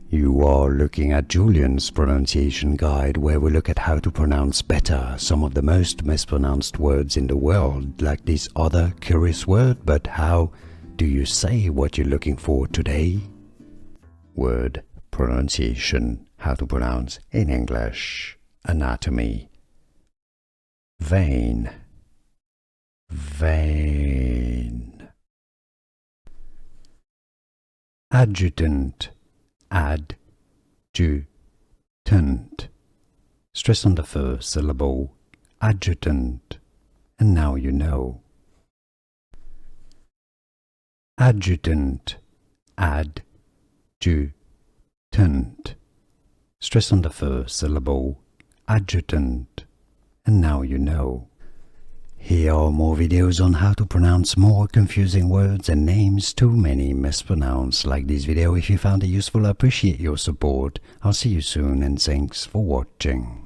You are looking at Julian's pronunciation guide, where we look at how to pronounce better some of the most mispronounced words in the world, like this other curious word. But how do you say what you're looking for today? Word pronunciation. How to pronounce in English. Anatomy. Vein. Vein. Adjutant. Adjutant. Stress on the first syllable. Adjutant. And now you know. Adjutant. Adjutant. Stress on the first syllable. Adjutant. And now you know. Here are more videos on how to pronounce more confusing words and names too many mispronounced. Like this video if you found it useful. I appreciate your support. I'll see you soon and thanks for watching.